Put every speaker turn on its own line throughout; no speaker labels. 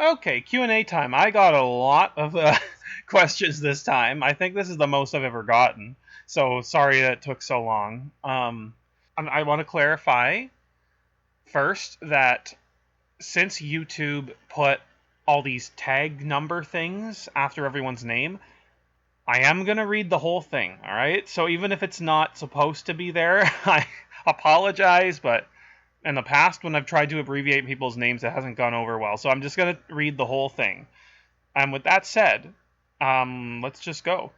Okay, Q&A time. I got a lot of questions this time. I think this is the most I've ever gotten. So sorry that it took so long. I want to clarify first that since YouTube put all these tag number things after everyone's name, I am going to read the whole thing, all right? So even if it's not supposed to be there, I apologize, but in the past when I've tried to abbreviate people's names, it hasn't gone over well. So I'm just going to read the whole thing. And with that said, let's just go.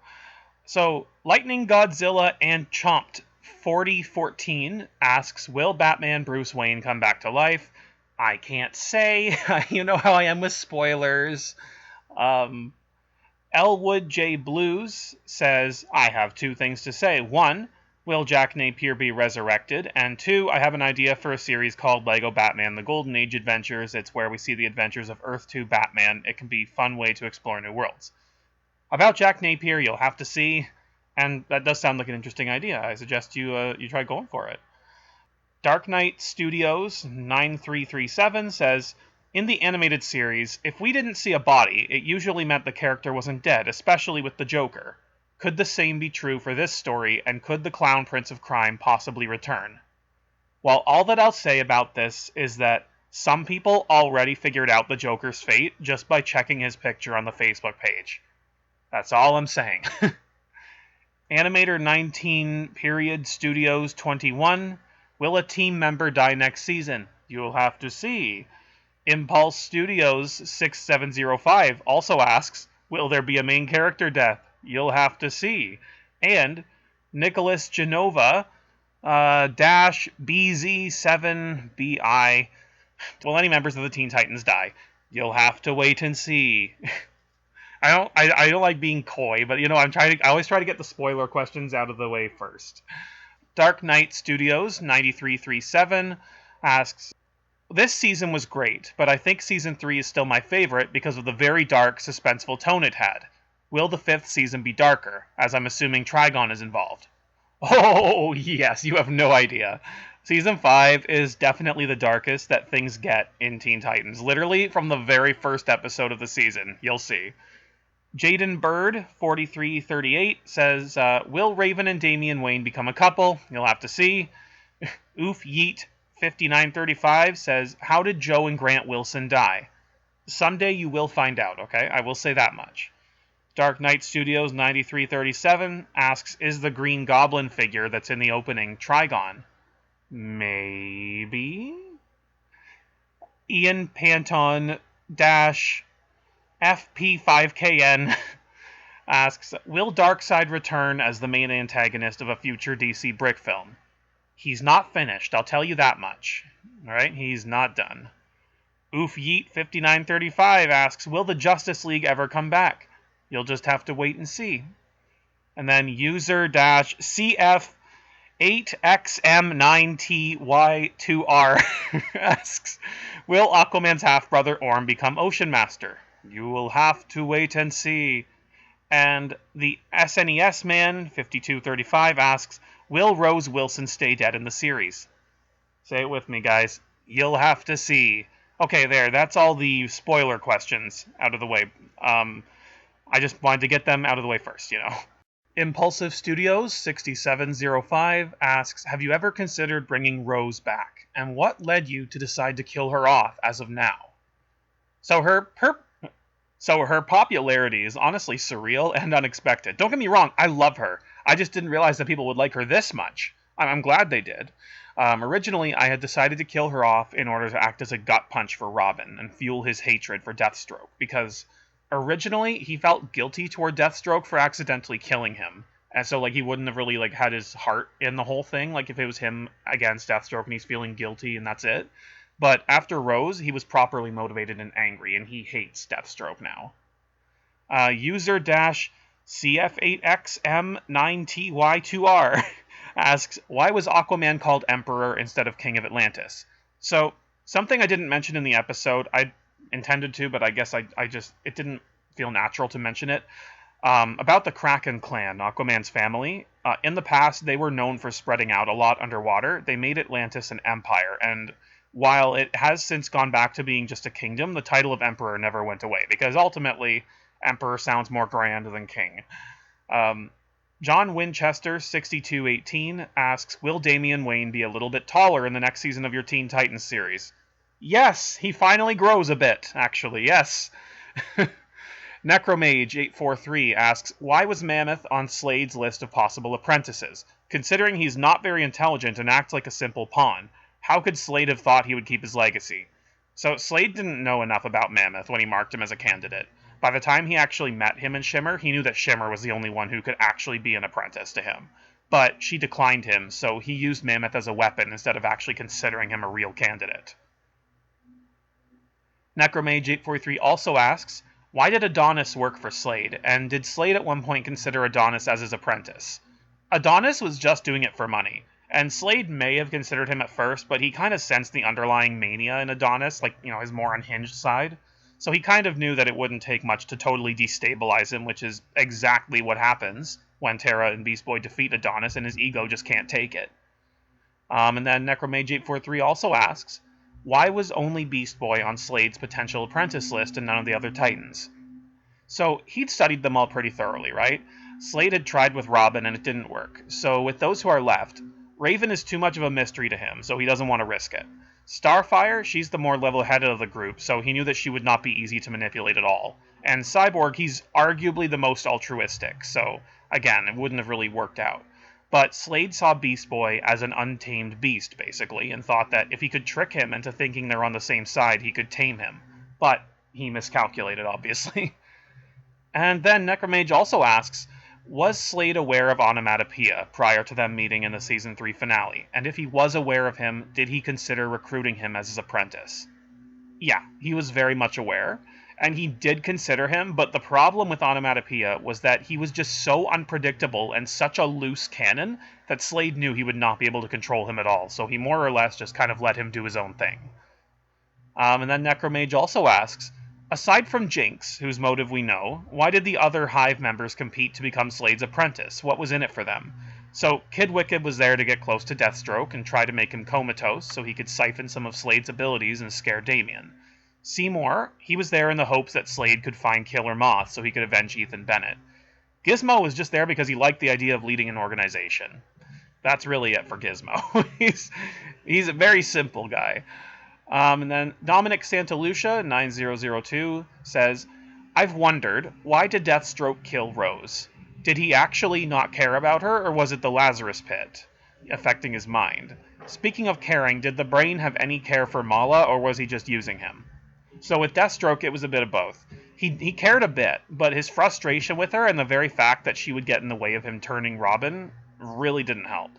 So, Lightning Godzilla and Chomped 4014 asks, will Batman Bruce Wayne come back to life? I can't say. You know how I am with spoilers. Elwood J. Blues says, I have two things to say. One, will Jack Napier be resurrected? And two, I have an idea for a series called Lego Batman The Golden Age Adventures. It's where we see the adventures of Earth 2 Batman. It can be a fun way to explore new worlds. About Jack Napier, you'll have to see, and that does sound like an interesting idea. I suggest you try going for it. Dark Knight Studios 9337 says, in the animated series, if we didn't see a body, it usually meant the character wasn't dead, especially with the Joker. Could the same be true for this story, and could the Clown Prince of Crime possibly return? Well, all that I'll say about this is that some people already figured out the Joker's fate just by checking his picture on the Facebook page. That's all I'm saying. Animator 19 period Studios 21. Will a team member die next season? You'll have to see. Impulse Studios 6705 also asks, will there be a main character death? You'll have to see. And Nicholas Genova dash BZ7BI. Will any members of the Teen Titans die? You'll have to wait and see. I don't like being coy, but I always try to get the spoiler questions out of the way first. Dark Knight Studios 9337 asks, this season was great, but I think season 3 is still my favorite because of the very dark, suspenseful tone it had. Will the 5th season be darker, as I'm assuming Trigon is involved? Oh, yes, you have no idea. Season 5 is definitely the darkest that things get in Teen Titans. Literally from the very first episode of the season, you'll see. Jaden Bird 4338 says, will Raven and Damian Wayne become a couple? You'll have to see. Oof Yeet 5935 says, how did Joe and Grant Wilson die? Someday you will find out, okay? I will say that much. Dark Knight Studios 9337 asks, is the Green Goblin figure that's in the opening Trigon? Maybe? Ian Panton dash FP5KN asks, will Darkseid return as the main antagonist of a future DC Brick film? He's not finished, I'll tell you that much. Alright, he's not done. Oof Yeet 5935 asks, will the Justice League ever come back? You'll just have to wait and see. And then user-CF8XM9TY2R asks, will Aquaman's half-brother Orm become Ocean Master? You will have to wait and see. And the SNES man 5235 asks, will Rose Wilson stay dead in the series? Say it with me, guys. You'll have to see. Okay, that's all the spoiler questions out of the way. I just wanted to get them out of the way first, Impulsive Studios 6705 asks, have you ever considered bringing Rose back? And what led you to decide to kill her off as of now? So her popularity is honestly surreal and unexpected. Don't get me wrong, I love her. I just didn't realize that people would like her this much. I'm glad they did. Originally, I had decided to kill her off in order to act as a gut punch for Robin and fuel his hatred for Deathstroke, because originally he felt guilty toward Deathstroke for accidentally killing him. And so he wouldn't have really had his heart in the whole thing, if it was him against Deathstroke and he's feeling guilty and that's it. But after Rose, he was properly motivated and angry, and he hates Deathstroke now. User-CF8XM9TY2R asks, why was Aquaman called Emperor instead of King of Atlantis? So, something I didn't mention in the episode, I intended to, but I guess it didn't feel natural to mention it. About the Kraken clan, Aquaman's family. In the past, they were known for spreading out a lot underwater. They made Atlantis an empire, and While it has since gone back to being just a kingdom, the title of emperor never went away, because ultimately, emperor sounds more grand than king. John Winchester, 6218, asks, will Damian Wayne be a little bit taller in the next season of your Teen Titans series? Yes, he finally grows a bit, actually, yes. Necromage843 asks, why was Mammoth on Slade's list of possible apprentices? Considering he's not very intelligent and acts like a simple pawn, how could Slade have thought he would keep his legacy? So Slade didn't know enough about Mammoth when he marked him as a candidate. By the time he actually met him in Shimmer, he knew that Shimmer was the only one who could actually be an apprentice to him. But she declined him, so he used Mammoth as a weapon instead of actually considering him a real candidate. Necromage843 also asks, why did Adonis work for Slade, and did Slade at one point consider Adonis as his apprentice? Adonis was just doing it for money, and Slade may have considered him at first, but he kind of sensed the underlying mania in Adonis, like, his more unhinged side. So he kind of knew that it wouldn't take much to totally destabilize him, which is exactly what happens when Terra and Beast Boy defeat Adonis, and his ego just can't take it. And then Necromage843 also asks, why was only Beast Boy on Slade's potential apprentice list and none of the other Titans? So he'd studied them all pretty thoroughly, right? Slade had tried with Robin and it didn't work. So with those who are left, Raven is too much of a mystery to him, so he doesn't want to risk it. Starfire, she's the more level-headed of the group, so he knew that she would not be easy to manipulate at all. And Cyborg, he's arguably the most altruistic, so again, it wouldn't have really worked out. But Slade saw Beast Boy as an untamed beast, basically, and thought that if he could trick him into thinking they're on the same side, he could tame him. But he miscalculated, obviously. And then Necromage also asks, was Slade aware of Onomatopoeia prior to them meeting in the Season 3 finale? And if he was aware of him, did he consider recruiting him as his apprentice? Yeah, he was very much aware. And he did consider him, but the problem with Onomatopoeia was that he was just so unpredictable and such a loose cannon that Slade knew he would not be able to control him at all, so he more or less just kind of let him do his own thing. And then Necromage also asks, aside from Jinx, whose motive we know, why did the other Hive members compete to become Slade's apprentice? What was in it for them? So Kid Wicked was there to get close to Deathstroke and try to make him comatose so he could siphon some of Slade's abilities and scare Damian. Seymour, he was there in the hopes that Slade could find Killer Moth so he could avenge Ethan Bennett. Gizmo was just there because he liked the idea of leading an organization. That's really it for Gizmo. he's a very simple guy. And then Dominic Santalucia, 9002, says, I've wondered, why did Deathstroke kill Rose? Did he actually not care about her, or was it the Lazarus Pit affecting his mind? Speaking of caring, did the Brain have any care for Mala, or was he just using him? So with Deathstroke, it was a bit of both. He cared a bit, but his frustration with her and the very fact that she would get in the way of him turning Robin really didn't help.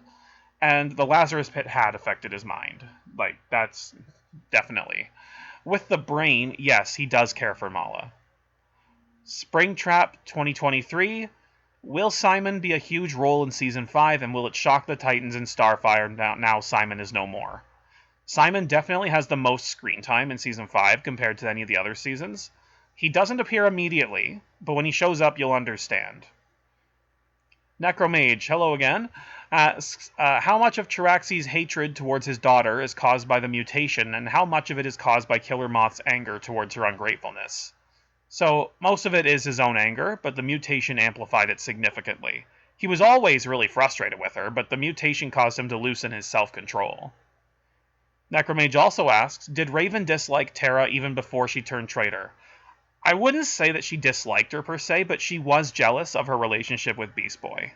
And the Lazarus Pit had affected his mind. Like, that's definitely. With the Brain, yes, he does care for Mala. Springtrap 2023, will Simon be a huge role in Season 5, and will it shock the Titans and Starfire now Simon is no more? Simon definitely has the most screen time in Season 5 compared to any of the other seasons. He doesn't appear immediately, but when he shows up, you'll understand. Necromage, hello again, asks, how much of Chiraxi's hatred towards his daughter is caused by the mutation, and how much of it is caused by Killer Moth's anger towards her ungratefulness? So, most of it is his own anger, but the mutation amplified it significantly. He was always really frustrated with her, but the mutation caused him to loosen his self-control. Necromage also asks, did Raven dislike Terra even before she turned traitor? I wouldn't say that she disliked her per se, but she was jealous of her relationship with Beast Boy.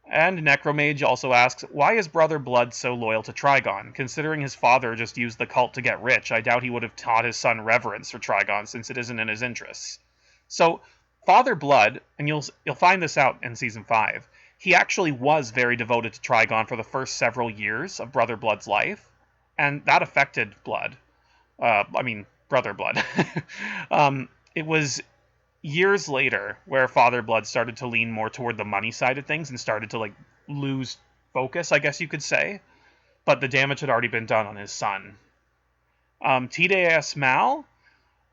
And Necromage also asks, why is Brother Blood so loyal to Trigon? Considering his father just used the cult to get rich, I doubt he would have taught his son reverence for Trigon since it isn't in his interests. So, Father Blood, and you'll find this out in Season 5, he actually was very devoted to Trigon for the first several years of Brother Blood's life. And that affected Blood. Brother Blood. It was years later where Father Blood started to lean more toward the money side of things and started to, lose focus, I guess you could say. But the damage had already been done on his son. TDAS Mal?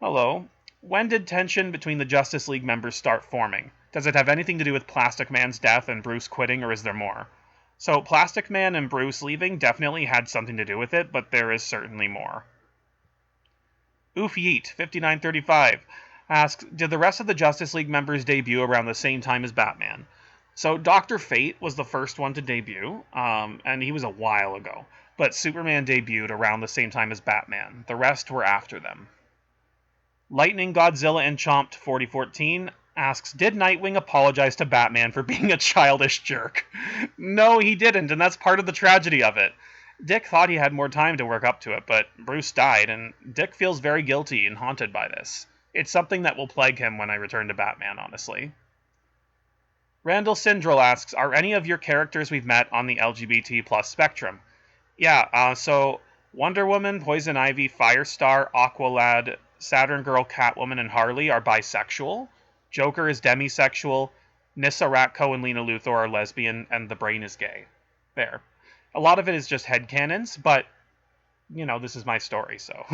Hello. When did tension between the Justice League members start forming? Does it have anything to do with Plastic Man's death and Bruce quitting, or is there more? So Plastic Man and Bruce leaving definitely had something to do with it, but there is certainly more. Oof Yeet, 5935, asks, did the rest of the Justice League members debut around the same time as Batman? So Dr. Fate was the first one to debut, and he was a while ago. But Superman debuted around the same time as Batman. The rest were after them. Lightning Godzilla and Chomped 4014 asks, did Nightwing apologize to Batman for being a childish jerk? No, he didn't, and that's part of the tragedy of it. Dick thought he had more time to work up to it, but Bruce died, and Dick feels very guilty and haunted by this. It's something that will plague him when I return to Batman, honestly. Randall Sindrel asks, are any of your characters we've met on the LGBT plus spectrum? Yeah, so Wonder Woman, Poison Ivy, Firestar, Aqualad, Saturn Girl, Catwoman, and Harley are bisexual. Joker is demisexual. Nyssa Ratko and Lena Luthor are lesbian, and the Brain is gay. There. A lot of it is just headcanons, but, you know, this is my story, so.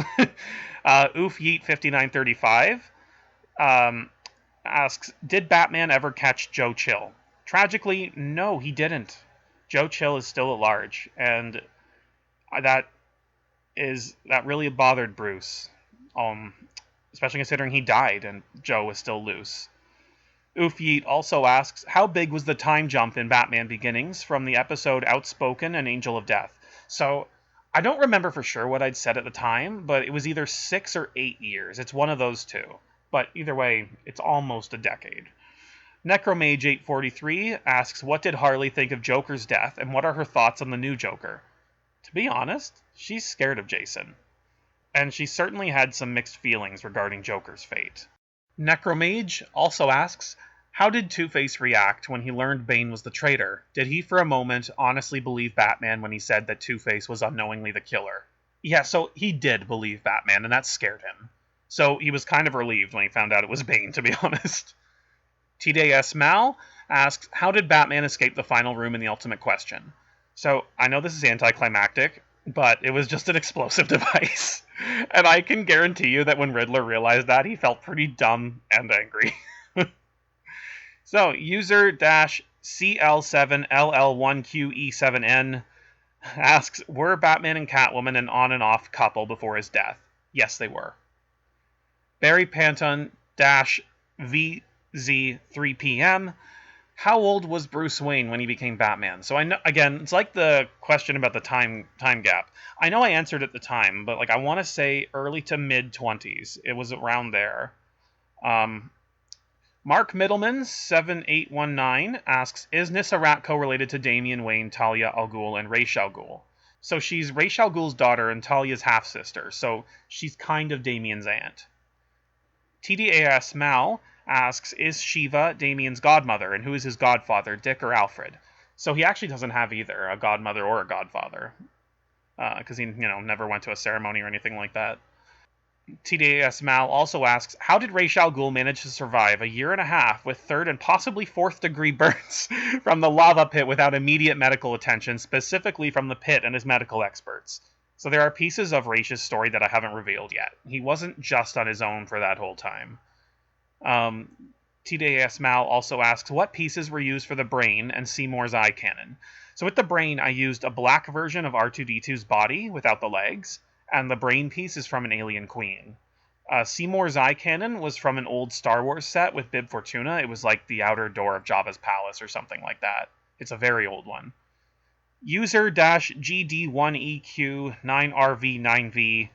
Oof Yeet 5935 asks, did Batman ever catch Joe Chill? Tragically, no, he didn't. Joe Chill is still at large, and that really bothered Bruce, especially considering he died and Joe was still loose. Oof Yeet also asks, how big was the time jump in Batman Beginnings from the episode Outspoken and Angel of Death? So, I don't remember for sure what I'd said at the time, but it was either 6 or 8 years. It's one of those two. But either way, it's almost a decade. Necromage843 asks, what did Harley think of Joker's death, and what are her thoughts on the new Joker? To be honest, she's scared of Jason. And she certainly had some mixed feelings regarding Joker's fate. Necromage also asks, how did Two-Face react when he learned Bane was the traitor? Did he for a moment honestly believe Batman when he said that Two-Face was unknowingly the killer? Yeah, so he did believe Batman, and that scared him. So he was kind of relieved when he found out it was Bane, to be honest. TDS Mal asks, how did Batman escape the final room in The Ultimate Question? So I know this is anticlimactic, but it was just an explosive device. And I can guarantee you that when Riddler realized that, he felt pretty dumb and angry. So, user-CL7LL1QE7N asks, were Batman and Catwoman an on and off couple before his death? Yes, they were. Barry Panton-VZ3PM, how old was Bruce Wayne when he became Batman? So I know, again, it's like the question about the time gap. I know I answered at the time, but like I want to say early to mid 20s. It was around there. Mark Middleman 7819 asks, is Nyssa Ratko related to Damian Wayne, Talia al Ghul, and Ra's al Ghul? So she's Ra's al Ghul's daughter and Talia's half sister. So she's kind of Damian's aunt. TDAS Mal asks, is Shiva Damian's godmother, and who is his godfather, Dick or Alfred? So he actually doesn't have either a godmother or a godfather, because he never went to a ceremony or anything like that. TDAS Mal also asks, how did Ra's al Ghul manage to survive a year and a half with 3rd and possibly 4th degree burns from the lava pit without immediate medical attention, specifically from the pit and his medical experts? So there are pieces of Ra's story that I haven't revealed yet. He wasn't just on his own for that whole time. TDAS Mal also asks, what pieces were used for the Brain and Seymour's eye cannon? So with the Brain, I used a black version of R2-D2's body without the legs, and the Brain piece is from an Alien Queen. Seymour's eye cannon was from an old Star Wars set with Bib Fortuna. It was like the outer door of Jabba's palace or something like that. It's a very old one. User-GD1EQ9RV9V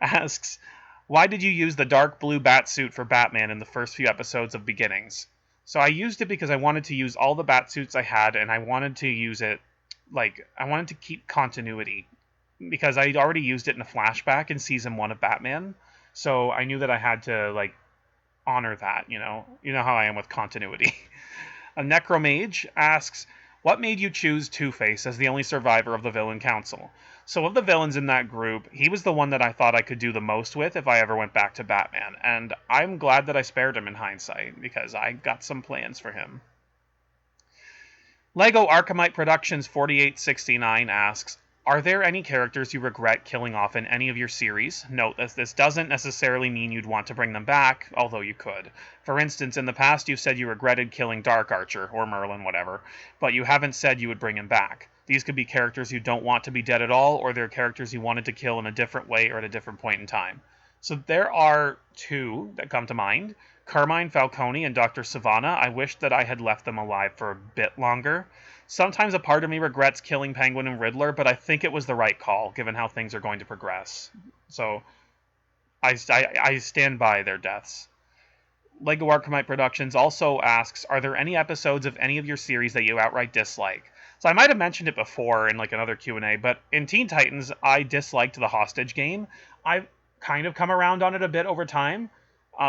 asks, why did you use the dark blue bat suit for Batman in the first few episodes of Beginnings? So I used it because I wanted to use all the bat suits I had, and I wanted to use it, I wanted to keep continuity, because I'd already used it in a flashback in Season 1 of Batman, so I knew that I had to, honor that, You know how I am with continuity. A Necromage asks, what made you choose Two-Face as the only survivor of the Villain Council? So of the villains in that group, he was the one that I thought I could do the most with if I ever went back to Batman, and I'm glad that I spared him in hindsight, because I got some plans for him. Lego Archimite Productions 4869 asks, Are there any characters you regret killing off in any of your series? Note that this doesn't necessarily mean you'd want to bring them back, although you could. For instance, in the past you've said you regretted killing Dark Archer, or Merlin, whatever, but you haven't said you would bring him back. These could be characters you don't want to be dead at all, or they're characters you wanted to kill in a different way or at a different point in time. So there are two that come to mind. Carmine Falcone and Dr. Savannah. I wish that I had left them alive for a bit longer. Sometimes a part of me regrets killing Penguin and Riddler, but I think it was the right call, given how things are going to progress. So I stand by their deaths. Lego Archimite Productions also asks, are there any episodes of any of your series that you outright dislike? So I might have mentioned it before in like another Q&A, but in Teen Titans, I disliked the hostage game. I've kind of come around on it a bit over time,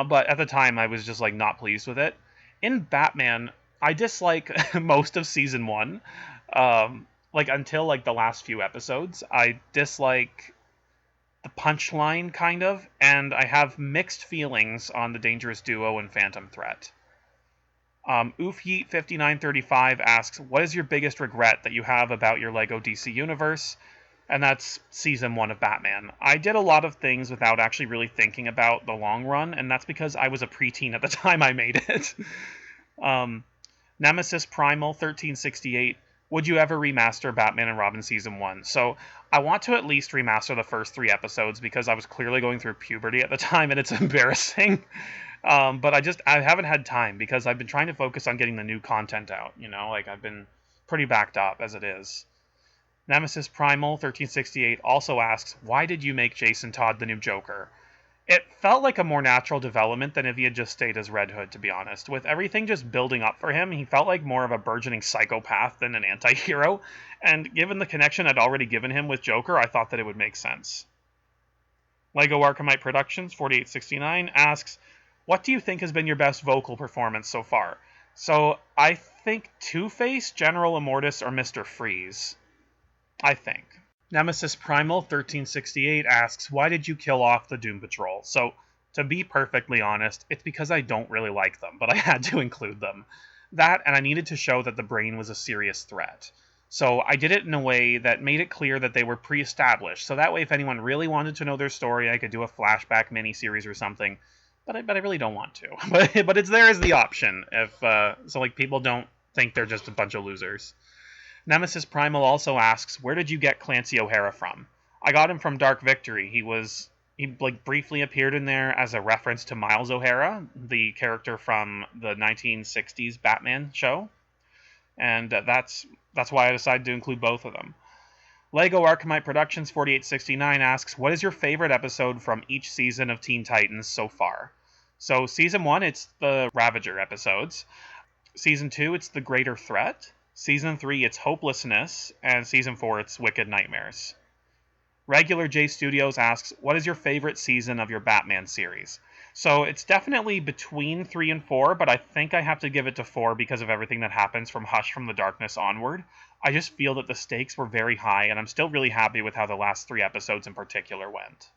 but at the time I was just like not pleased with it. In Batman, I dislike most of season 1, like until like the last few episodes. I dislike the punchline kind of, and I have mixed feelings on the Dangerous Duo and Phantom Threat. Oof Yeet 5935 asks, what is your biggest regret that you have about your Lego DC Universe? And that's season 1 of Batman. I did a lot of things without actually really thinking about the long run, and that's because I was a preteen at the time I made it. Nemesis Primal 1368, would you ever remaster Batman and Robin Season 1? So I want to at least remaster the first 3 episodes because I was clearly going through puberty at the time and it's embarrassing. But I haven't had time because I've been trying to focus on getting the new content out, like I've been pretty backed up as it is. Nemesis Primal 1368 also asks, why did you make Jason Todd the new Joker? It felt like a more natural development than if he had just stayed as Red Hood, to be honest. With everything just building up for him, he felt like more of a burgeoning psychopath than an anti-hero, and given the connection I'd already given him with Joker, I thought that it would make sense. Lego Archimite Productions 4869 asks, what do you think has been your best vocal performance so far? So I think Two-Face, General Immortus, or Mr. Freeze. I think. Nemesis Primal 1368 asks, why did you kill off the Doom Patrol? So, to be perfectly honest, it's because I don't really like them, but I had to include them. That, and I needed to show that the Brain was a serious threat. So I did it in a way that made it clear that they were pre-established, so that way if anyone really wanted to know their story, I could do a flashback miniseries or something, but I really don't want to. But it's there as the option, so like people don't think they're just a bunch of losers. Nemesis Primal also asks, where did you get Clancy O'Hara from? I got him from Dark Victory. He briefly appeared in there as a reference to Miles O'Hara, the character from the 1960s Batman show. And that's why I decided to include both of them. Lego Archimite Productions 4869 asks, what is your favorite episode from each season of Teen Titans so far? So season 1, it's the Ravager episodes. Season 2, it's the Greater Threat. Season 3, it's Hopelessness, and Season 4, it's Wicked Nightmares. Regular J Studios asks, what is your favorite season of your Batman series? So it's definitely between 3 and 4, but I think I have to give it to 4 because of everything that happens from Hush from the Darkness onward. I just feel that the stakes were very high, and I'm still really happy with how the last 3 episodes in particular went.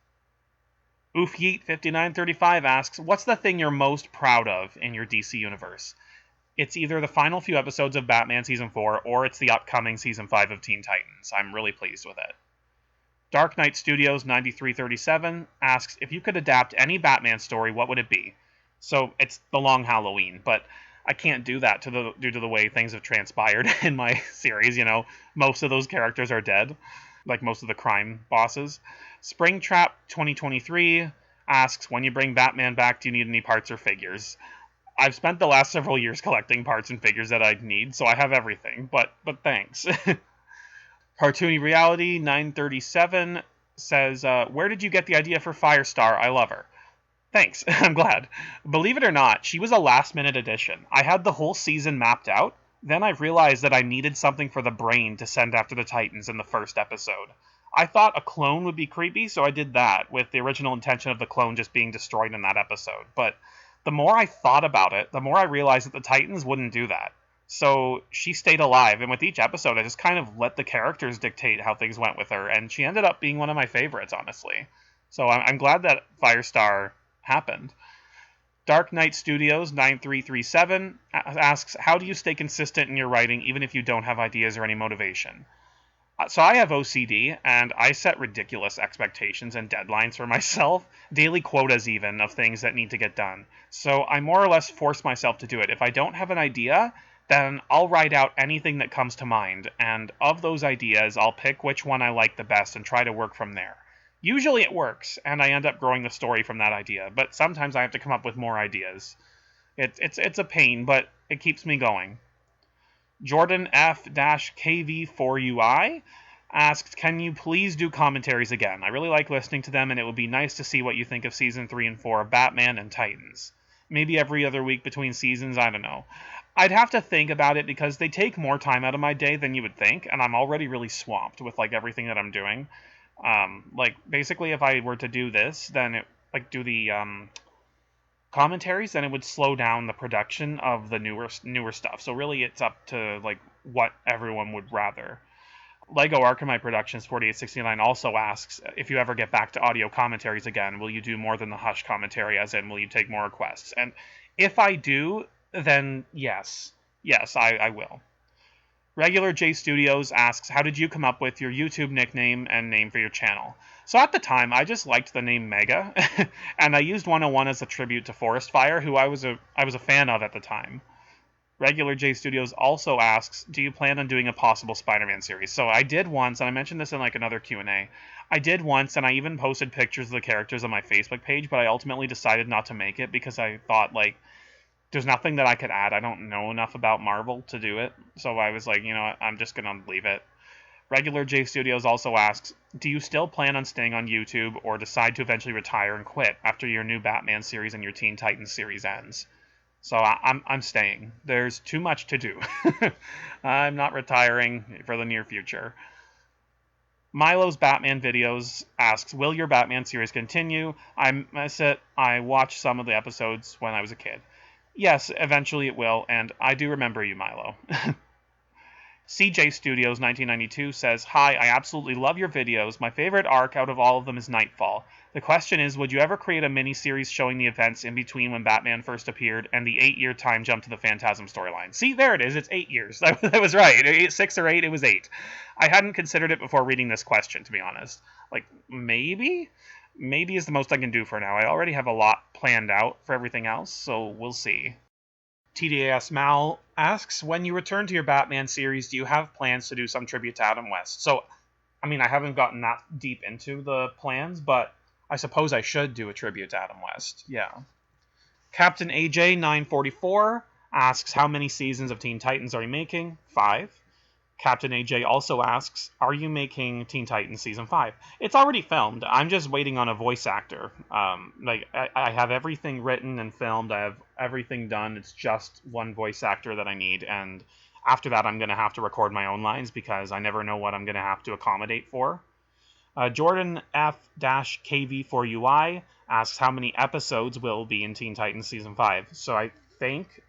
Oof Yeet 5935 asks, what's the thing you're most proud of in your DC universe? It's either the final few episodes of Batman Season 4, or it's the upcoming Season 5 of Teen Titans. I'm really pleased with it. Dark Knight Studios 9337 asks, if you could adapt any Batman story, what would it be? So, it's The Long Halloween, but I can't do that due to the way things have transpired in my series. Most of those characters are dead, like most of the crime bosses. Springtrap 2023 asks, when you bring Batman back, do you need any parts or figures? I've spent the last several years collecting parts and figures that I'd need, so I have everything, but thanks. Cartoony Reality 937 says, where did you get the idea for Firestar? I love her. Thanks, I'm glad. Believe it or not, she was a last-minute addition. I had the whole season mapped out, then I realized that I needed something for the Brain to send after the Titans in the first episode. I thought a clone would be creepy, so I did that, with the original intention of the clone just being destroyed in that episode, but the more I thought about it, the more I realized that the Titans wouldn't do that. So she stayed alive, and with each episode, I just kind of let the characters dictate how things went with her, and she ended up being one of my favorites, honestly. So I'm glad that Firestar happened. Dark Knight Studios 9337 asks, how do you stay consistent in your writing even if you don't have ideas or any motivation? So I have OCD, and I set ridiculous expectations and deadlines for myself, daily quotas even, of things that need to get done. So I more or less force myself to do it. If I don't have an idea, then I'll write out anything that comes to mind, and of those ideas, I'll pick which one I like the best and try to work from there. Usually it works, and I end up growing the story from that idea, but sometimes I have to come up with more ideas. It's a pain, but it keeps me going. Jordan F-KV4UI asked, can you please do commentaries again? I really like listening to them, and it would be nice to see what you think of Season 3 and 4 of Batman and Titans. Maybe every other week between seasons, I don't know. I'd have to think about it because they take more time out of my day than you would think, and I'm already really swamped with like everything that I'm doing. Like basically, if I were to do this, then it like do the commentaries, then it would slow down the production of the newer stuff. So really, it's up to like what everyone would rather. Lego Archimite Productions 4869 also asks, if you ever get back to audio commentaries again, will you do more than the Hush commentary, as in will you take more requests? And if I do, then yes. Yes, I will. Regular J Studios asks, how did you come up with your YouTube nickname and name for your channel? So at the time, I just liked the name Mega, and I used 101 as a tribute to Forest Fire, who I was a fan of at the time. Regular J Studios also asks, do you plan on doing a possible Spider-Man series? So I did once, and I mentioned this in like another Q&A. I did once, and I even posted pictures of the characters on my Facebook page, but I ultimately decided not to make it because I thought, like, there's nothing that I could add. I don't know enough about Marvel to do it. So I was like, you know what, I'm just going to leave it. Regular J Studios also asks, do you still plan on staying on YouTube or decide to eventually retire and quit after your new Batman series and your Teen Titans series ends? So I'm staying. There's too much to do. I'm not retiring for the near future. Milo's Batman videos asks, will your Batman series continue? I watched some of the episodes when I was a kid. Yes, eventually it will, and I do remember you, Milo. CJ Studios 1992 says, hi, I absolutely love your videos. My favorite arc out of all of them is Nightfall. The question is, would you ever create a mini-series showing the events in between when Batman first appeared and the 8-year time jump to the Phantasm storyline? See, there it is. It's 8 years. That was right. 6 or 8, it was 8. I hadn't considered it before reading this question, to be honest. Like, maybe? Maybe is the most I can do for now. I already have a lot planned out for everything else, so we'll see. TDAS Mal asks, when you return to your Batman series, do you have plans to do some tribute to Adam West? So, I mean, I haven't gotten that deep into the plans, but I suppose I should do a tribute to Adam West. Yeah. Captain AJ 944 asks, how many seasons of Teen Titans are you making? 5. Captain AJ also asks, are you making Teen Titans Season 5? It's already filmed. I'm just waiting on a voice actor. I have everything written and filmed. I have everything done. It's just one voice actor that I need. And after that, I'm going to have to record my own lines because I never know what I'm going to have to accommodate for. Jordan F-KV4UI asks, how many episodes will be in Teen Titans Season 5? So I think,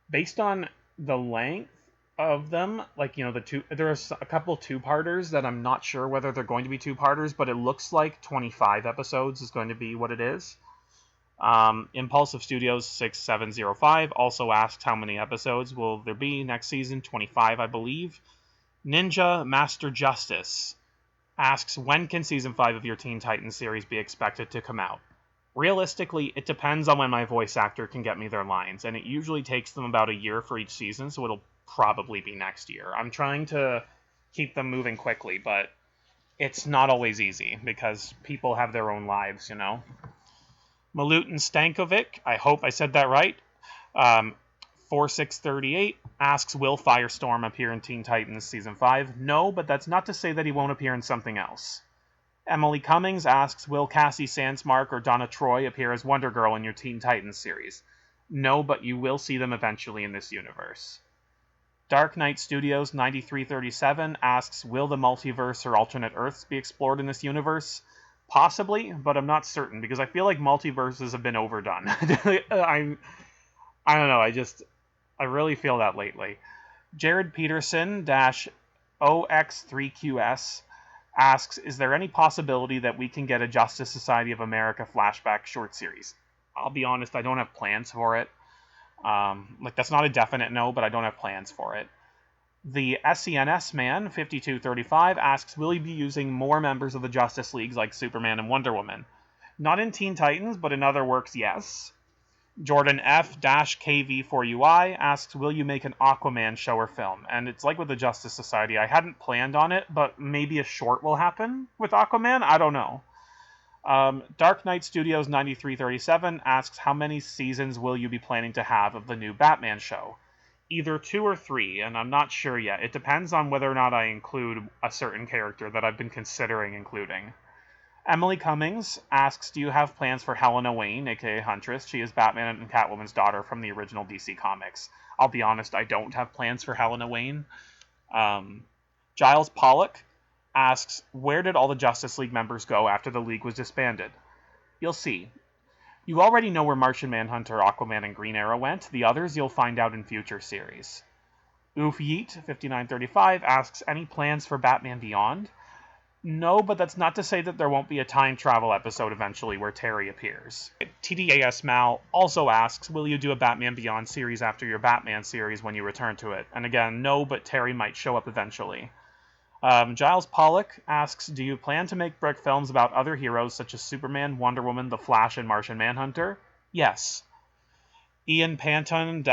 based on the length of them, like, you know, there's a couple two-parters that I'm not sure whether they're going to be two-parters, but it looks like 25 episodes is going to be what it is. Impulsive Studios 6705 also asked, how many episodes will there be next season? 25, I believe. Ninja Master Justice asks, when can Season 5 of your Teen Titans series be expected to come out? Realistically, it depends on when my voice actor can get me their lines, and it usually takes them about a year for each season, so it'll probably be next year. I'm trying to keep them moving quickly, but it's not always easy because people have their own lives, you know. Milutin Stankovic, I hope I said that right, 4638 asks, will Firestorm appear in Teen Titans Season 5? No, but that's not to say that he won't appear in something else. Emily Cummings asks, will Cassie Sandsmark or Donna Troy appear as Wonder Girl in your Teen Titans series? No, but you will see them eventually in this universe. Dark Knight Studios 9337 asks, will the multiverse or alternate Earths be explored in this universe? Possibly, but I'm not certain, because I feel like multiverses have been overdone. I don't know, I really feel that lately. Jared Peterson -OX3QS asks, is there any possibility that we can get a Justice Society of America flashback short series? I'll be honest, I don't have plans for it. That's not a definite no, but I don't have plans for it. The SENS Man 5235 asks, will you be using more members of the Justice League like Superman and Wonder Woman? Not in Teen Titans, but in other works, yes. Jordan F-KV4UI asks, will you make an Aquaman show or film? And it's like with the Justice Society, I hadn't planned on it, but maybe a short will happen with Aquaman? I don't know. Dark Knight Studios 9337 asks, how many seasons will you be planning to have of the new Batman show? Either 2 or 3, and I'm not sure yet. It depends on whether or not I include a certain character that I've been considering including. Emily Cummings asks, do you have plans for Helena Wayne, aka Huntress? She is Batman and Catwoman's daughter from the original DC Comics. I'll be honest, I don't have plans for Helena Wayne. Giles Pollock asks, where did all the Justice League members go after the League was disbanded? You'll see. You already know where Martian Manhunter, Aquaman, and Green Arrow went. The others you'll find out in future series. Oof Yeet 5935 asks, any plans for Batman Beyond? No, but that's not to say that there won't be a time travel episode eventually where Terry appears. TDAS Mal also asks, will you do a Batman Beyond series after your Batman series when you return to it? And again, no, but Terry might show up eventually. Giles Pollock asks, do you plan to make Brick films about other heroes such as Superman, Wonder Woman, The Flash, and Martian Manhunter? Yes. Ian Panton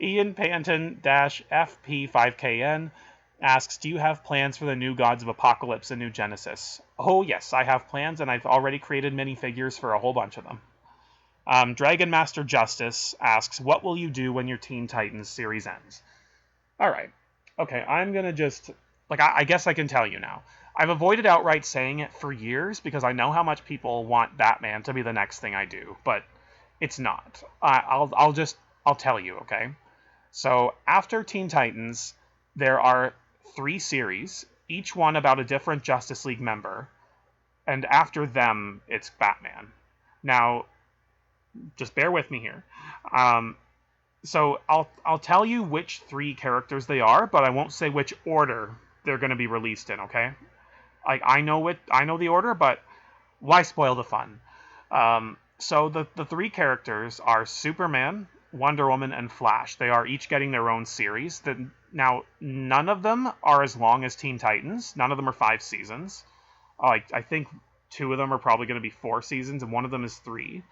Ian Panton FP5KN asks, do you have plans for the new Gods of Apocalypse and New Genesis? Oh yes, I have plans, and I've already created minifigures for a whole bunch of them. Dragon Master Justice asks, what will you do when your Teen Titans series ends? Alright. Okay, I'm gonna just... I guess I can tell you now. I've avoided outright saying it for years because I know how much people want Batman to be the next thing I do, but it's not. I'll tell you, okay? So, after Teen Titans, there are 3 series, each one about a different Justice League member, and after them, it's Batman. Now, just bear with me here. So I'll tell you which 3 characters they are, but I won't say which order they're going to be released in, okay? I know the order, but why spoil the fun? So the 3 characters are Superman, Wonder Woman, and Flash. They are each getting their own series. Now, none of them are as long as Teen Titans. None of them are 5 seasons. I think 2 of them are probably going to be 4 seasons, and one of them is 3.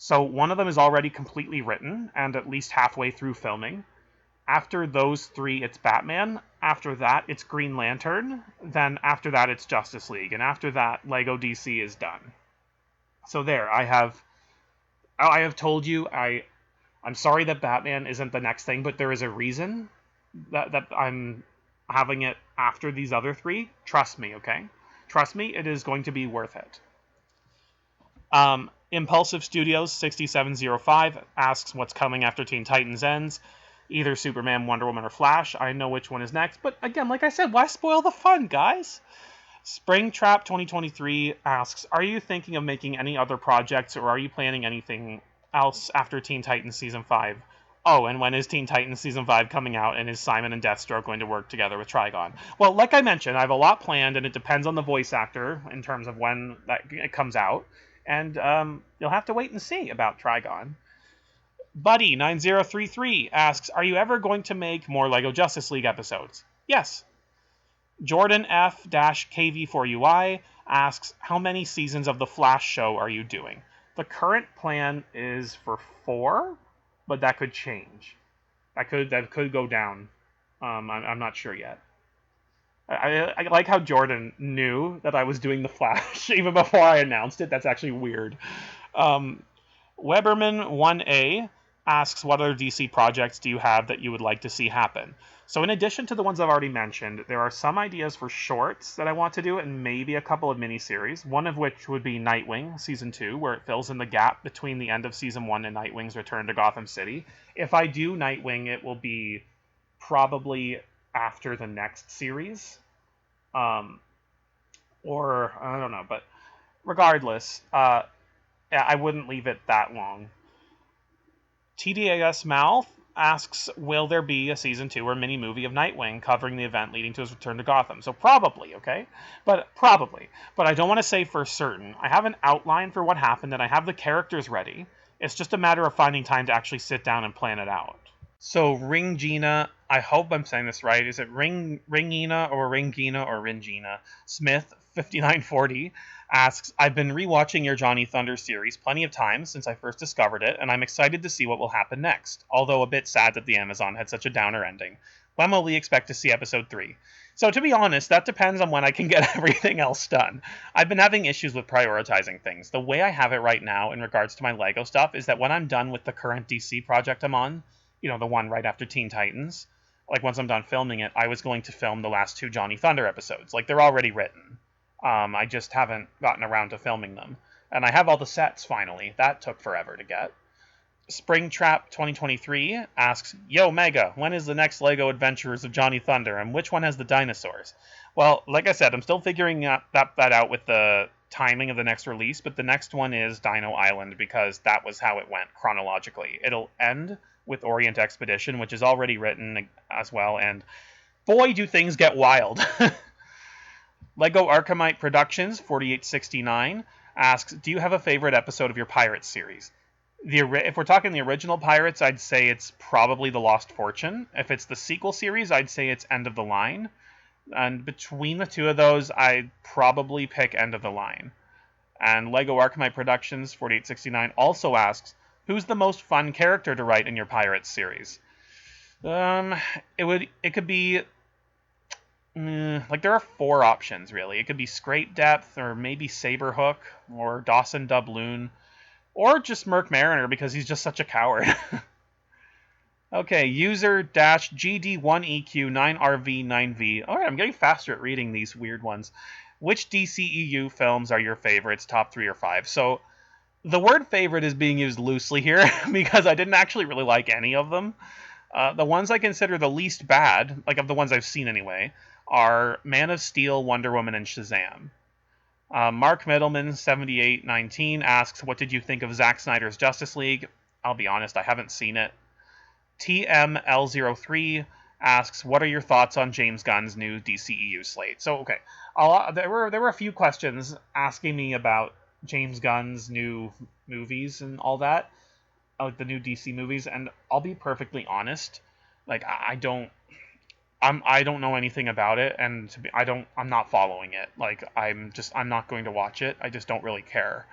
So one of them is already completely written and at least halfway through filming. After those 3, it's Batman. After that, it's Green Lantern. Then after that, it's Justice League. And after that, Lego DC is done. So there, I have told you, I'm sorry that Batman isn't the next thing, but there is a reason that I'm having it after these other 3. Trust me, okay? Trust me, it is going to be worth it. Impulsive Studios 6705 asks what's coming after Teen Titans ends. Either Superman, Wonder Woman, or Flash. I know which one is next, but again, like I said, why spoil the fun, guys? Springtrap 2023 asks, are you thinking of making any other projects, or are you planning anything else after Teen Titans Season 5? Oh, and when is Teen Titans Season 5 coming out, and is Simon and Deathstroke going to work together with Trigon? Well, like I mentioned, I have a lot planned, and it depends on the voice actor in terms of when it comes out. And you'll have to wait and see about Trigon. Buddy9033 asks, are you ever going to make more LEGO Justice League episodes? Yes. Jordan F-KV4UI asks, how many seasons of The Flash show are you doing? The current plan is for 4, but that could change. That could go down. I'm not sure yet. I like how Jordan knew that I was doing The Flash even before I announced it. That's actually weird. Weberman1A asks, what other DC projects do you have that you would like to see happen? So in addition to the ones I've already mentioned, there are some ideas for shorts that I want to do and maybe a couple of miniseries, one of which would be Nightwing Season 2, where it fills in the gap between the end of Season 1 and Nightwing's return to Gotham City. If I do Nightwing, it will be probably after the next series. Or, I don't know, but regardless, yeah, I wouldn't leave it that long. TDAS Mal asks, will there be a Season 2 or mini movie of Nightwing covering the event leading to his return to Gotham? So probably, okay? Probably. But I don't want to say for certain. I have an outline for what happened, and I have the characters ready. It's just a matter of finding time to actually sit down and plan it out. So Ringina, I hope I'm saying this right. Is it Ringina or Ringina Smith 5940 asks, I've been rewatching your Johnny Thunder series plenty of times since I first discovered it, and I'm excited to see what will happen next, although a bit sad that the Amazon had such a downer ending. When will we expect to see episode 3? So to be honest, that depends on when I can get everything else done. I've been having issues with prioritizing things. The way I have it right now in regards to my Lego stuff is that when I'm done with the current DC project I'm on, the one right after Teen Titans, like once I'm done filming it, I was going to film the last 2 Johnny Thunder episodes. Like, they're already written. I just haven't gotten around to filming them. And I have all the sets finally. That took forever to get. Springtrap 2023 asks, Yo, Mega, when is the next Lego Adventures of Johnny Thunder, and which one has the dinosaurs? Well, like I said, I'm still figuring that out with the timing of the next release, but the next one is Dino Island, because that was how it went chronologically. It'll end with Orient Expedition, which is already written as well, and boy, do things get wild. Lego Archimite Productions 4869 asks, do you have a favorite episode of your Pirates series? If we're talking the original Pirates, I'd say it's probably The Lost Fortune. If it's the sequel series, I'd say it's End of the Line. And between the two of those, I'd probably pick End of the Line. And Lego Archimite Productions 4869 also asks, who's the most fun character to write in your Pirates series? It could be there are 4 options really. It could be Scrape Depth, or maybe Saberhook, or Dawson Doubloon, or just Merc Mariner because he's just such a coward. Okay, user-GD1EQ9RV9V. Alright, I'm getting faster at reading these weird ones. Which DCEU films are your favorites, top 3 or 5? So, the word favorite is being used loosely here, because I didn't actually really like any of them. The ones I consider the least bad, like of the ones I've seen anyway, are Man of Steel, Wonder Woman, and Shazam. Mark Middleman, 7819, asks, what did you think of Zack Snyder's Justice League? I'll be honest, I haven't seen it. TML03 asks, what are your thoughts on James Gunn's new DCEU slate? So, okay, there were a few questions asking me about James Gunn's new movies and all that, like the new DC movies, and I'll be perfectly honest, like I don't know anything about it, and I'm not following it. Like I'm not going to watch it. I just don't really care.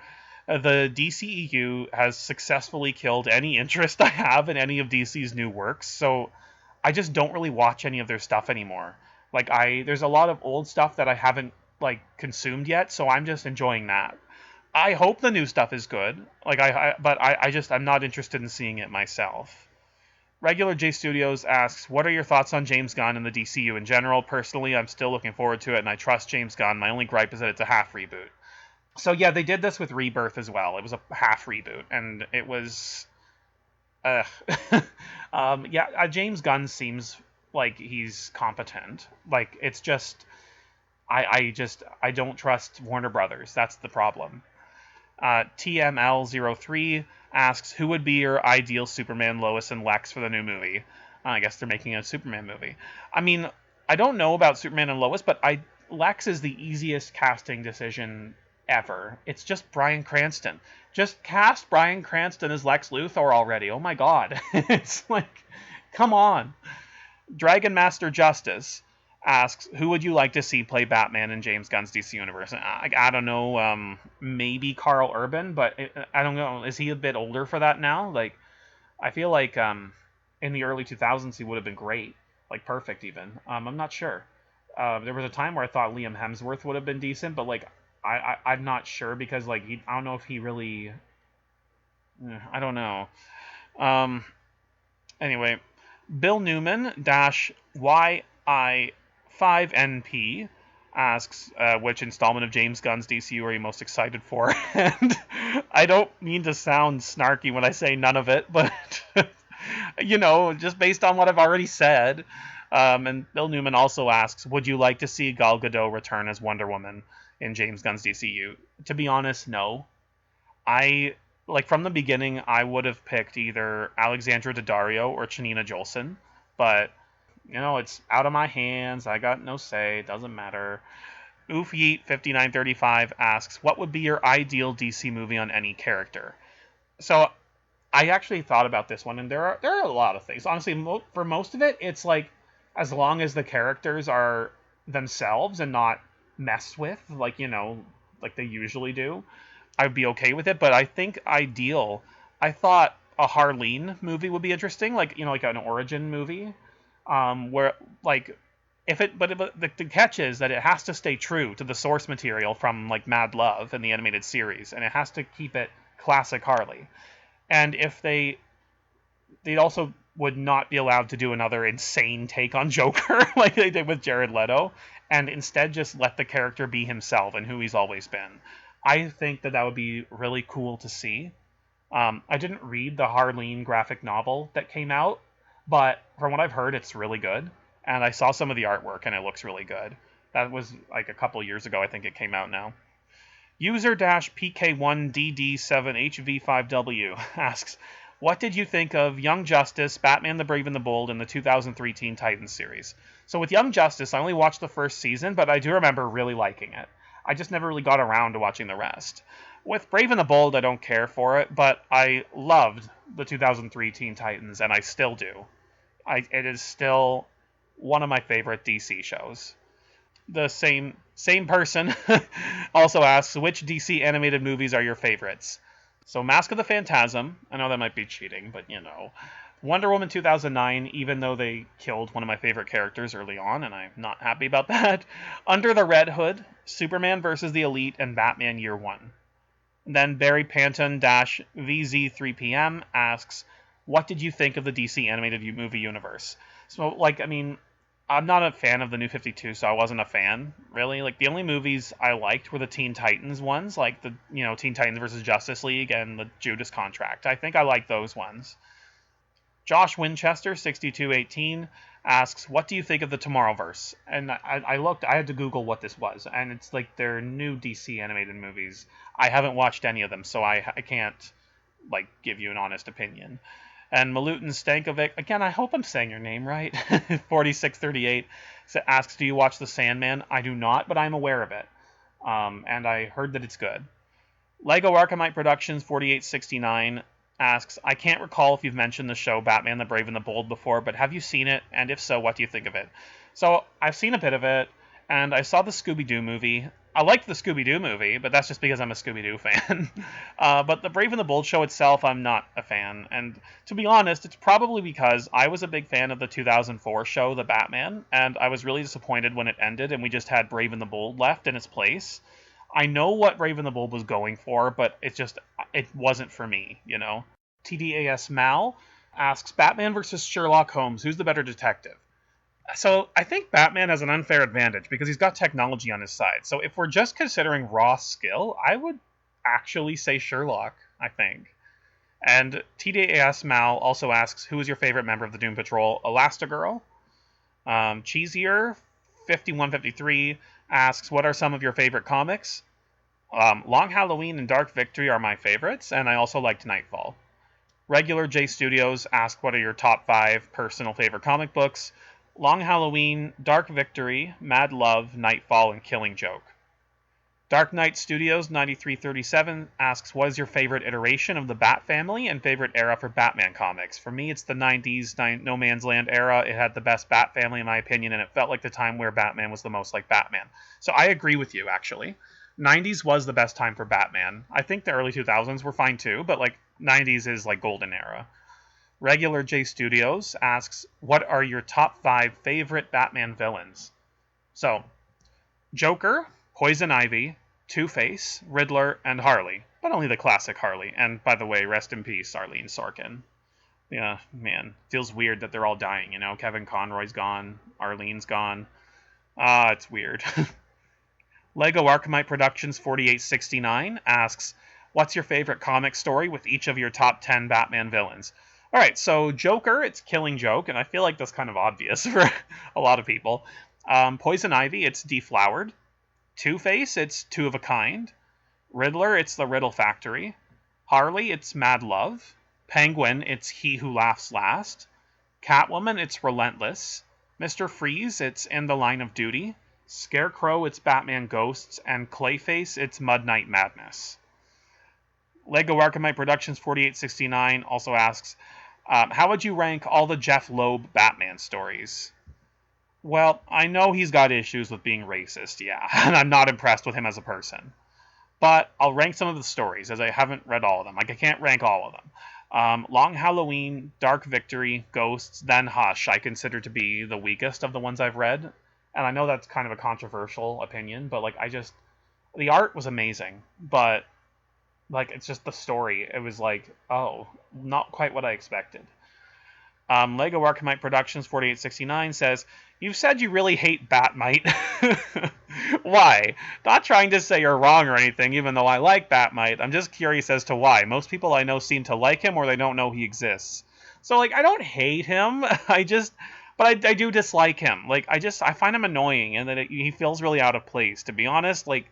The DCEU has successfully killed any interest I have in any of DC's new works, so I just don't really watch any of their stuff anymore. Like there's a lot of old stuff that I haven't like consumed yet, so I'm just enjoying that. I hope the new stuff is good. Like I'm not interested in seeing it myself. Regular J Studios asks, what are your thoughts on James Gunn and the DCU in general? Personally, I'm still looking forward to it, and I trust James Gunn. My only gripe is that it's a half reboot. So yeah, they did this with Rebirth as well. It was a half reboot, and it was... James Gunn seems like he's competent. Like, it's just... I don't trust Warner Brothers. That's the problem. TML03 asks, who would be your ideal Superman, Lois, and Lex for the new movie? I guess they're making a Superman movie. I mean, I don't know about Superman and Lois, but Lex is the easiest casting decision ever. It's just Bryan Cranston. Just cast Bryan Cranston as Lex Luthor already. Oh my god. It's like, come on. Dragon Master Justice asks, who would you like to see play Batman in James Gunn's DC Universe? I don't know, maybe Karl Urban, but I don't know. Is he a bit older for that now? Like, I feel like in the early 2000s he would have been great. Like, perfect even. I'm not sure. There was a time where I thought Liam Hemsworth would have been decent, but, like, I'm not sure because, like, I don't know if he really... I don't know. Anyway, Bill Newman -YI5NP asks, which installment of James Gunn's DCU are you most excited for? And I don't mean to sound snarky when I say none of it, but, just based on what I've already said. And Bill Newman also asks, would you like to see Gal Gadot return as Wonder Woman in James Gunn's DCU? To be honest, no. From the beginning, I would have picked either Alexandra Daddario or Chanina Jolson, but, it's out of my hands. I got no say. It doesn't matter. Oof Yeet 5935 asks, what would be your ideal DC movie on any character? So, I actually thought about this one, and there are a lot of things. Honestly, for most of it, it's like as long as the characters are themselves and not messed with, like like they usually do, I'd be okay with it. But I think ideal. I thought a Harleen movie would be interesting, like like an origin movie, where like if it, but the catch is that it has to stay true to the source material from like Mad Love and the animated series, and it has to keep it classic Harley. And if they also would not be allowed to do another insane take on Joker like they did with Jared Leto, and instead just let the character be himself and who he's always been. I think that would be really cool to see. I didn't read the Harleen graphic novel that came out, but from what I've heard, it's really good. And I saw some of the artwork, and it looks really good. That was like a couple years ago. I think it came out now. User-PK1DD7HV5W asks, what did you think of Young Justice, Batman the Brave and the Bold, in the 2003 Teen Titans series? So with Young Justice, I only watched the first season, but I do remember really liking it. I just never really got around to watching the rest. With Brave and the Bold, I don't care for it, but I loved the 2003 Teen Titans, and I still do. It is still one of my favorite DC shows. The same person also asks, which DC animated movies are your favorites? So Mask of the Phantasm, I know that might be cheating, but Wonder Woman 2009, even though they killed one of my favorite characters early on, and I'm not happy about that. Under the Red Hood, Superman vs. the Elite, and Batman Year One. And then Barry Panton-VZ3PM asks, what did you think of the DC animated movie universe? So, I'm not a fan of the New 52, so I wasn't a fan, really. Like, the only movies I liked were the Teen Titans ones, like the, Teen Titans versus Justice League and the Judas Contract. I think I like those ones. Josh Winchester, 6218, asks, what do you think of the Tomorrowverse? And I had to Google what this was, and it's like their new DC animated movies. I haven't watched any of them, so I can't, give you an honest opinion. And Milutin Stankovic, again, I hope I'm saying your name right, 4638, asks, do you watch The Sandman? I do not, but I'm aware of it. And I heard that it's good. Lego Archimite Productions, 4869, asks, I can't recall if you've mentioned the show Batman the Brave and the Bold before, but have you seen it? And if so, what do you think of it? So, I've seen a bit of it, and I saw the Scooby-Doo movie. I liked the Scooby-Doo movie, but that's just because I'm a Scooby-Doo fan. But the Brave and the Bold show itself, I'm not a fan. And to be honest, it's probably because I was a big fan of the 2004 show, The Batman, and I was really disappointed when it ended and we just had Brave and the Bold left in its place. I know what Brave and the Bold was going for, but it wasn't for me, TDAS Mal asks, Batman versus Sherlock Holmes, who's the better detective? So I think Batman has an unfair advantage because he's got technology on his side. So if we're just considering raw skill, I would actually say Sherlock, I think. And TDAS Mal also asks, who is your favorite member of the Doom Patrol? Elastigirl. Cheesier, 5153, asks, what are some of your favorite comics? Long Halloween and Dark Victory are my favorites, and I also liked Nightfall. Regular J Studios asks, what are your top 5 personal favorite comic books? Long Halloween, Dark Victory, Mad Love, Nightfall, and Killing Joke. Dark Knight Studios 9337 asks, what is your favorite iteration of the Bat family and favorite era for Batman comics? For me, it's the 90s No Man's Land era. It had the best Bat family, in my opinion, and it felt like the time where Batman was the most like Batman. So I agree with you, actually. 90s was the best time for Batman. I think the early 2000s were fine too, but 90s is golden era. Regular J Studios asks, what are your top 5 favorite Batman villains? So, Joker, Poison Ivy, Two-Face, Riddler, and Harley. But only the classic Harley. And, by the way, rest in peace, Arlene Sorkin. Yeah, man. Feels weird that they're all dying, Kevin Conroy's gone. Arlene's gone. It's weird. Lego Archimite Productions 4869 asks, what's your favorite comic story with each of your top 10 Batman villains? All right, so Joker, it's Killing Joke, and I feel like that's kind of obvious for a lot of people. Poison Ivy, it's Deflowered. Two-Face, it's Two of a Kind. Riddler, it's The Riddle Factory. Harley, it's Mad Love. Penguin, it's He Who Laughs Last. Catwoman, it's Relentless. Mr. Freeze, it's In the Line of Duty. Scarecrow, it's Batman Ghosts. And Clayface, it's Mud Knight Madness. Lego Archimite Productions 4869 also asks, how would you rank all the Jeff Loeb Batman stories? Well, I know he's got issues with being racist, yeah, and I'm not impressed with him as a person. But I'll rank some of the stories, as I haven't read all of them. Like, I can't rank all of them. Long Halloween, Dark Victory, Ghosts, then Hush, I consider to be the weakest of the ones I've read. And I know that's kind of a controversial opinion, but, like, the art was amazing, but, like, it's just the story. It was like, oh, not quite what I expected. Lego Archimite Productions 4869 says, you've said you really hate Batmite. Why? Not trying to say you're wrong or anything, even though I like Batmite. I'm just curious as to why. Most people I know seem to like him or they don't know he exists. So, like, I don't hate him. But I do dislike him. Like, I find him annoying and that he feels really out of place. To be honest, like,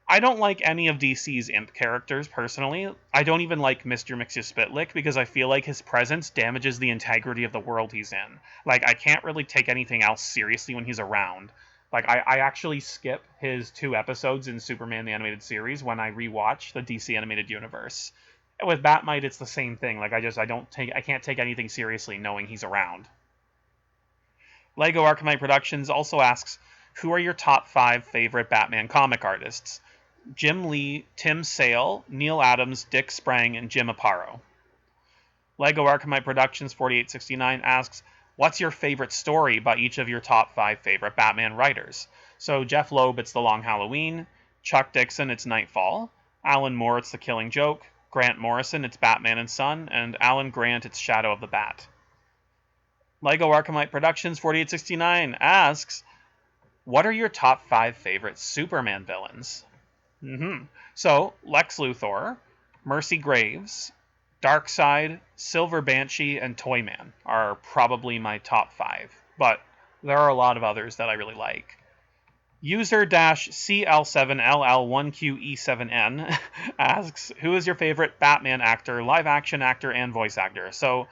I don't like any of DC's imp characters, personally. I don't even like Mr. Mxyzptlk because I feel like his presence damages the integrity of the world he's in. Like, I can't really take anything else seriously when he's around. Like, I actually skip his 2 episodes in Superman the Animated Series when I rewatch the DC Animated Universe. With Batmite, it's the same thing. Like, I can't take anything seriously knowing he's around. Lego Archimite Productions also asks, who are your top 5 favorite Batman comic artists? Jim Lee, Tim Sale, Neil Adams, Dick Sprang, and Jim Aparo. Lego Archimite Productions 4869 asks, what's your favorite story by each of your top 5 favorite Batman writers? So Jeff Loeb, it's The Long Halloween. Chuck Dixon, it's Nightfall. Alan Moore, it's The Killing Joke. Grant Morrison, it's Batman and Son. And Alan Grant, it's Shadow of the Bat. Lego Archimite Productions 4869 asks, what are your top 5 favorite Superman villains? So, Lex Luthor, Mercy Graves, Darkseid, Silver Banshee, and Toyman are probably my top 5, but there are a lot of others that I really like. User-CL7LL1QE7N asks, who is your favorite Batman actor, live-action actor, and voice actor? So,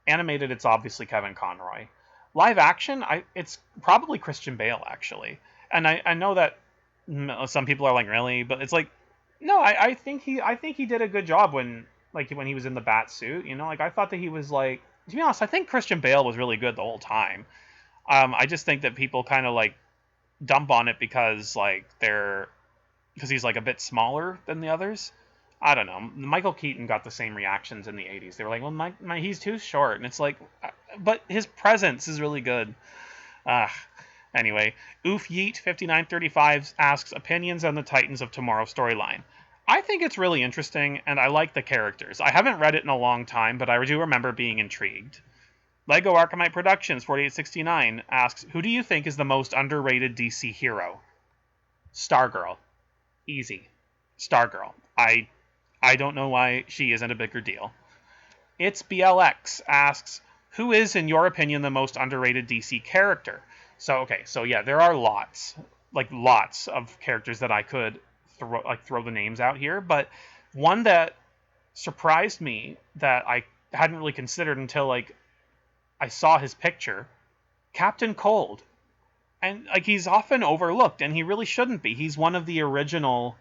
animated, it's obviously Kevin Conroy. Live action, it's probably Christian Bale, actually. And I know that some people are like, really? But it's like, no, I think he did a good job when he was in the bat suit. You know, like, I thought that he was, like, to be honest, I think Christian Bale was really good the whole time. I just think that people kind of, like, dump on it because he's, like, a bit smaller than the others. I don't know. Michael Keaton got the same reactions in the 80s. They were like, well, he's too short. And it's like, but his presence is really good. Anyway, Oof Yeet 5935 asks, opinions on the Titans of Tomorrow storyline. I think it's really interesting, and I like the characters. I haven't read it in a long time, but I do remember being intrigued. Lego Archimite Productions 4869 asks, who do you think is the most underrated DC hero? Stargirl. Easy. Stargirl. I don't know why she isn't a bigger deal. It's BLX asks, who is, in your opinion, the most underrated DC character? So yeah, there are lots of characters that I could throw the names out here, but one that surprised me that I hadn't really considered until I saw his picture, Captain Cold. And he's often overlooked, and he really shouldn't be. He's one of the original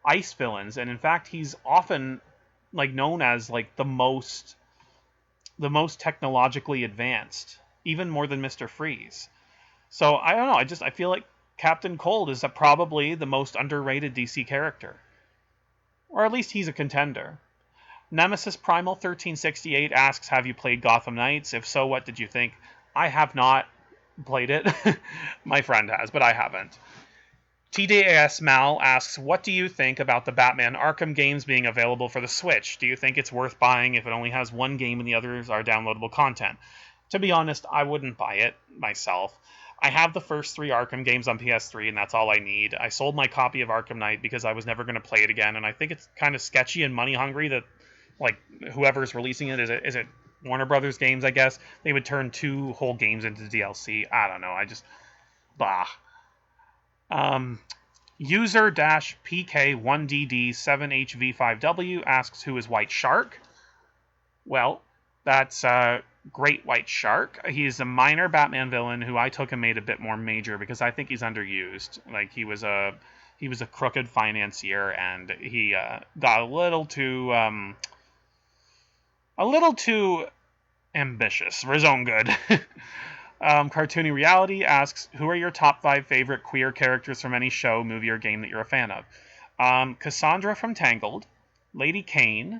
ice villains, and in fact he's often known as the most technologically advanced, even more than Mr. Freeze. So I don't know, I feel like Captain Cold is probably the most underrated DC character, or at least he's a contender. Nemesis Primal 1368 asks, have you played Gotham Knights? If so, what did you think? I have not played it. My friend has, but I haven't. TDAS Mal asks, what do you think about the Batman Arkham games being available for the Switch? Do you think it's worth buying if it only has one game and the others are downloadable content? To be honest, I wouldn't buy it myself. I have the first 3 Arkham games on PS3, and that's all I need. I sold my copy of Arkham Knight because I was never going to play it again, and I think it's kind of sketchy and money hungry that whoever's releasing it, is it Warner Brothers Games, I guess, they would turn 2 whole games into DLC. I don't know. Blah. User-PK1DD7HV5W asks, who is White Shark? Well, that's Great White Shark. He's a minor Batman villain who I took and made a bit more major because I think he's underused. He was a he was a crooked financier, and he got a little too ambitious for his own good. Cartoony Reality asks, who are your top 5 favorite queer characters from any show, movie, or game that you're a fan of? Cassandra from Tangled, Lady Kane,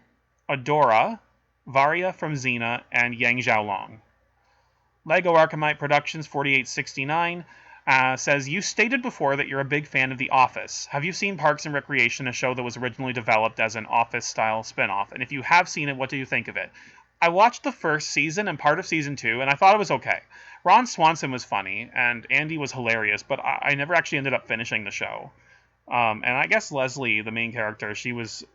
Adora, Varia from Xena, and Yang Xiaolong. Lego Archimite Productions 4869 says, you stated before that you're a big fan of The Office. Have you seen Parks and Recreation, a show that was originally developed as an Office-style spinoff? And if you have seen it, what do you think of it? I watched the first season and part of season 2, and I thought it was okay. Ron Swanson was funny, and Andy was hilarious, but I never actually ended up finishing the show. And I guess Leslie, the main character, she was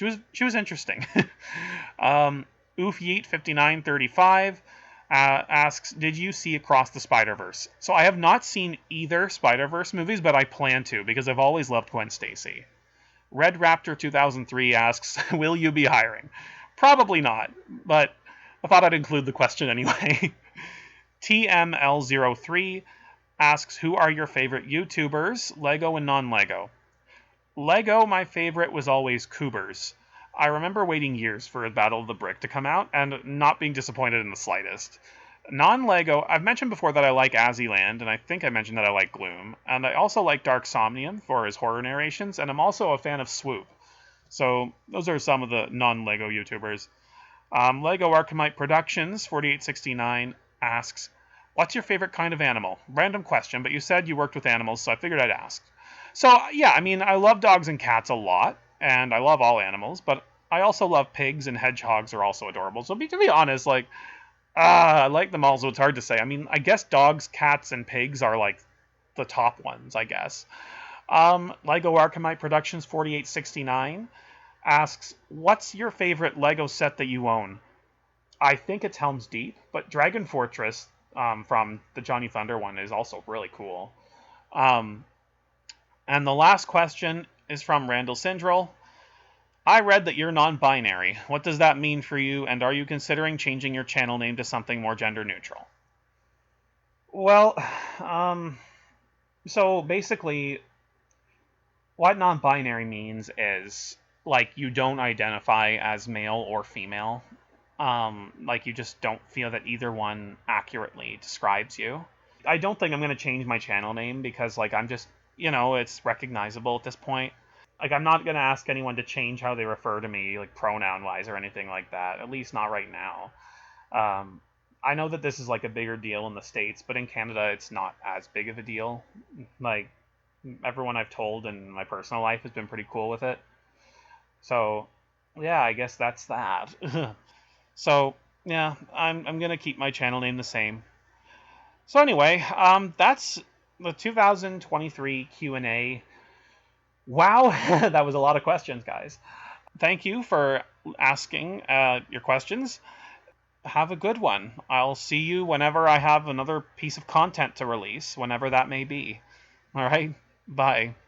interesting. Oof Yeet 5935 asks, did you see Across the Spider-Verse? So I have not seen either Spider-Verse movies, but I plan to, because I've always loved Gwen Stacy. Red Raptor 2003 asks, will you be hiring? Probably not, but I thought I'd include the question anyway. TML03 asks, who are your favorite YouTubers, Lego and non-Lego? Lego, my favorite was always Coobers. I remember waiting years for Battle of the Brick to come out and not being disappointed in the slightest. Non-Lego, I've mentioned before that I like Azzyland, and I think I mentioned that I like Gloom, and I also like Dark Somnium for his horror narrations, and I'm also a fan of Swoop. So those are some of the non-Lego YouTubers. Lego Archimite Productions 4869 asks, what's your favorite kind of animal? Random question, but you said you worked with animals, so I figured I'd ask. So, yeah, I mean, I love dogs and cats a lot, and I love all animals, but I also love pigs, and hedgehogs are also adorable. So, to be honest, I like them all, so it's hard to say. I mean, I guess dogs, cats, and pigs are, the top ones, I guess. Lego Archimite Productions 4869 asks, what's your favorite Lego set that you own? I think it's Helm's Deep, but Dragon Fortress from the Johnny Thunder one is also really cool. And the last question is from Randall Sindrel. I read that you're non-binary. What does that mean for you, and are you considering changing your channel name to something more gender neutral? Well, so basically, what non-binary means is, you don't identify as male or female. You just don't feel that either one accurately describes you. I don't think I'm going to change my channel name because, I'm just, it's recognizable at this point. I'm not going to ask anyone to change how they refer to me, pronoun-wise or anything like that, at least not right now. I know that this is, a bigger deal in the States, but in Canada, it's not as big of a deal. Everyone I've told in my personal life has been pretty cool with it. So, yeah, I guess that's that. So, yeah, I'm going to keep my channel name the same. So anyway, that's the 2023 Q&A. Wow, that was a lot of questions, guys. Thank you for asking your questions. Have a good one. I'll see you whenever I have another piece of content to release, whenever that may be. All right, bye.